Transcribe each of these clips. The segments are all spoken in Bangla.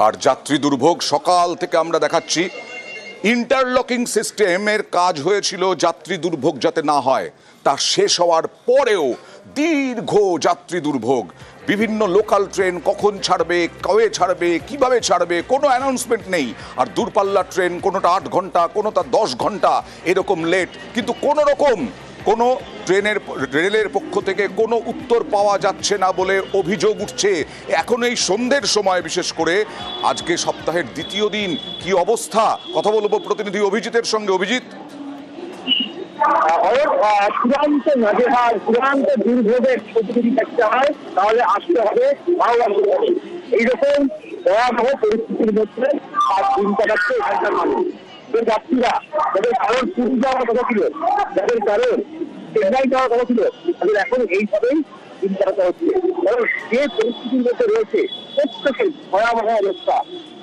আর যাত্রী দুর্ভোগ সকাল থেকে আমরা দেখাচ্ছি। ইন্টারলকিং সিস্টেমের কাজ হয়েছিল যাত্রী দুর্ভোগ যাতে না হয়, তা শেষ হওয়ার পরেও দীর্ঘ যাত্রী দুর্ভোগ। বিভিন্ন লোকাল ট্রেন কখন ছাড়বে, কবে ছাড়বে, কিভাবে ছাড়বে, কোনো অ্যানাউন্সমেন্ট নেই। আর দূরপাল্লার ট্রেন কোনোটা 8 ঘন্টা, কোনোটা 10 ঘন্টা এরকম লেট, কিন্তু কোনো রকম কোনো রেলের পক্ষ থেকে কোনো উত্তর পাওয়া যাচ্ছে না বলে অভিযোগ উঠছে। এখন এই সন্ধ্যের সময়, বিশেষ করে আজকে সপ্তাহের দ্বিতীয় দিন, কি অবস্থা? কথা বলবো প্রতিনিধি অভিজিতের সঙ্গে। অভিজিৎ, চূড়ান্ত নাজেহাল, চূড়ান্ত দুর্ভোগের ছবি যদি দেখতে হয় তাহলে আসতে হবে এইরকম ভয়াবহ পরিস্থিতির মধ্যে আর দিন কাটাচ্ছে এখানকার মানুষ। যে যাত্রীরা যাদের কারণ পুরী যাওয়ার কথা ছিল, যাদের কারণ চেন্নাই যাওয়ার কথা ছিল, তাদের এখন এইভাবেই দিন কাটাতে হচ্ছে। কারণ যে পরিস্থিতির মধ্যে রয়েছে প্রত্যেকের ভয়াবহ অবস্থা।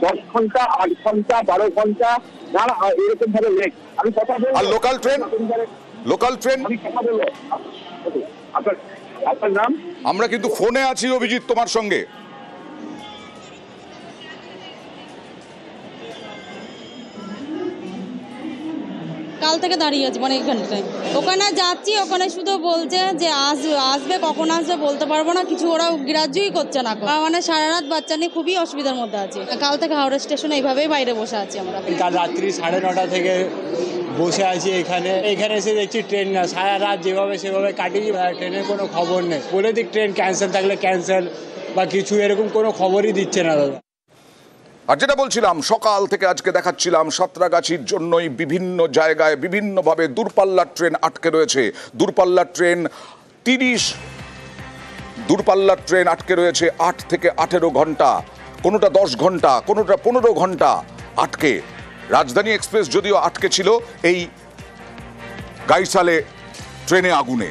10 ঘন্টা, 8 ঘন্টা, 12 ঘন্টা না এরকম ভাবে লেট। আমি কথা বলবো। আর লোকাল ট্রেন আমি কথা বলবো। আপনার নাম? আমরা কিন্তু ফোনে আছি অভিজিৎ তোমার সঙ্গে। কাল থেকে দাঁড়িয়ে আছি, মানে এখানটায় ওখানে যাচ্ছি, ওখানে শুধু বলছে যে আসবে, কখন আসবে বলতে পারবো না, কিছু ওরা গ্রাহ্যই করছে না। মানে সারা রাত বাচ্চা নিয়ে খুবই অসুবিধার মধ্যে আছে। কাল থেকে হাওড়া স্টেশনে এইভাবেই বাইরে বসে আছি আমরা। কাল রাত্রি 9:30 থেকে বসে আছি এখানে এসে দেখছি ট্রেন না। সারা রাত যেভাবে সেভাবে কাটিয়ে ট্রেনের কোনো খবর নেই। বলে দিক ট্রেন ক্যান্সেল থাকলে ক্যান্সেল বা কিছু, এরকম কোনো খবরই দিচ্ছে না দাদা। আর যেটা বলছিলাম, সকাল থেকে আজকে দেখাচ্ছিলাম সাঁতরাগাছির জন্যই বিভিন্ন জায়গায় বিভিন্নভাবে দূরপাল্লার ট্রেন আটকে রয়েছে। দূরপাল্লার ট্রেন আটকে রয়েছে 8 থেকে 18 ঘন্টা, কোনোটা 10 ঘন্টা, কোনোটা 15 ঘন্টা আটকে। রাজধানী এক্সপ্রেস যদিও আটকে ছিল এই গাইসালে ট্রেনে আগুনে।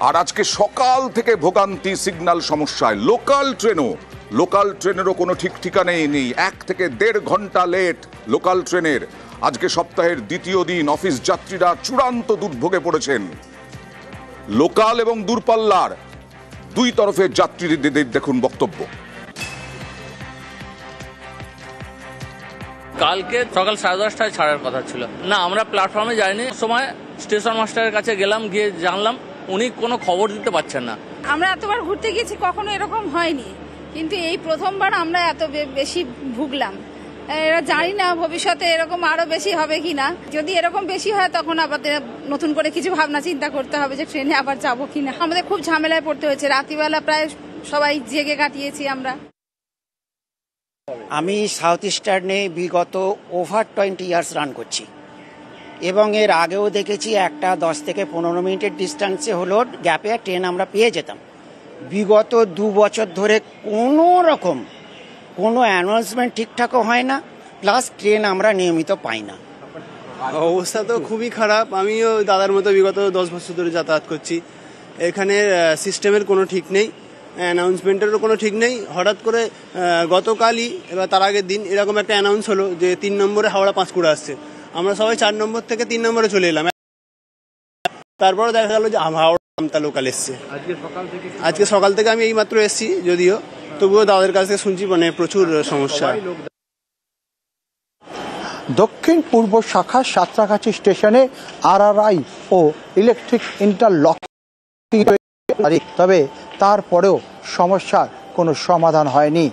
আর আজকে সকাল থেকে ভোগান্তি, সিগন্যাল সমস্যায়। লোকাল ট্রেনেরও কোনো ঠিক ঠিকানাই নেই। 1 থেকে 1.5 ঘন্টা লেট লোকাল ট্রেনের। আজকে সপ্তাহের দ্বিতীয় দিন অফিস যাত্রীরা চূড়ান্ত দুর্ভোগে পড়েছেন। লোকাল এবং দূরপাল্লার দুই তরফের যাত্রীদের দেখুন বক্তব্য। কালকে সকাল 10:30টায় ছাড়ার কথা ছিল না, আমরা প্ল্যাটফর্মে যাইনি। সময় স্টেশন মাস্টারের কাছে গেলাম, গিয়ে জানলাম উনি কোনো খবর দিতে পারছেন না। আমরা এতবার ঘুরতে গেছি, কখনো এরকম হয়নি, কিন্তু এই প্রথমবার আমরা এত বেশি ভুগলাম। এরা জানি না ভবিষ্যতে এরকম আরো বেশি হবে কিনা। যদি এরকম বেশি হয় তখন আবার নতুন করে কিছু ভাবনা চিন্তা করতে হবে যে ট্রেনে আবার যাবো কিনা। আমাদের খুব ঝামেলায় পড়তে হয়েছে, রাত্রিবেলা প্রায় সবাই জেগে কাটিয়েছি আমরা। আমি সাউথ ইস্টার্নে বিগত ওভার 20 ইয়ার্স রান করছি এবং এর আগেও দেখেছি একটা 10 থেকে 15 মিনিটের ডিস্টেন্সে হলো গ্যাপে ট্রেন আমরা পেয়ে যেতাম। বিগত 2 বছর ধরে কোনো রকম কোনো অ্যানাউন্সমেন্ট ঠিকঠাকও হয় না, প্লাস ট্রেন আমরা নিয়মিত পাই না। অবস্থা তো খুবই খারাপ। আমিও দাদার মতো বিগত 10 বছর ধরে যাতায়াত করছি। এখানে সিস্টেমের কোনো ঠিক নেই, অ্যানাউন্সমেন্টেরও কোনো ঠিক নেই। হঠাৎ করে গতকালই এবার তার আগের দিন এরকম একটা অ্যানাউন্স হলো যে 3 নম্বরে হাওড়া পাঁশকুড়া আসছে। আমরা সবাই 4 নম্বর থেকে 3 নম্বরে চলে এলাম। তারপরে দেখা গেল যে হাওড়া আমতা লোকাল এসছে। আজকে সকাল থেকে আমি এইমাত্র এসছি, যদিও তবুও দাদার কাছ থেকে শুনছি মানে প্রচুর সমস্যা। দক্ষিণ পূর্ব শাখা সাঁতরাগাছি স্টেশনে RRI ও ইলেকট্রিক ইন্টারলক, তবে তারপরেও সমস্যার কোনো সমাধান হয়নি।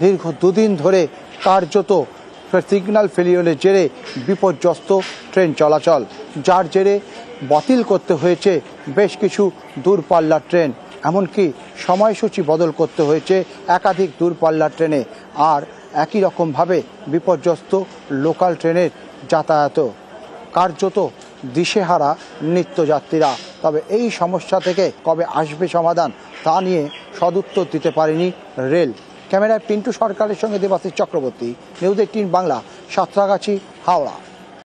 দীর্ঘ 2 দিন ধরে কার্যত সিগন্যাল ফেলিওরের জেরে বিপর্যস্ত ট্রেন চলাচল, যার জেরে বাতিল করতে হয়েছে বেশ কিছু দূরপাল্লার ট্রেন। এমনকি সময়সূচি বদল করতে হয়েছে একাধিক দূরপাল্লার ট্রেনে। আর একই রকমভাবে বিপর্যস্ত লোকাল ট্রেনের যাতায়াত, কার্যত দিশেহারা নিত্যযাত্রীরা। তবে এই সমস্যা থেকে কবে আসবে সমাধান, তা নিয়ে সদুত্তর দিতে পারেনি রেল। ক্যামেরায় পিন্টু সরকারের সঙ্গে দেবাশিস চক্রবর্তী, নিউজ 18 বাংলা, সাঁতরাগাছি, হাওড়া।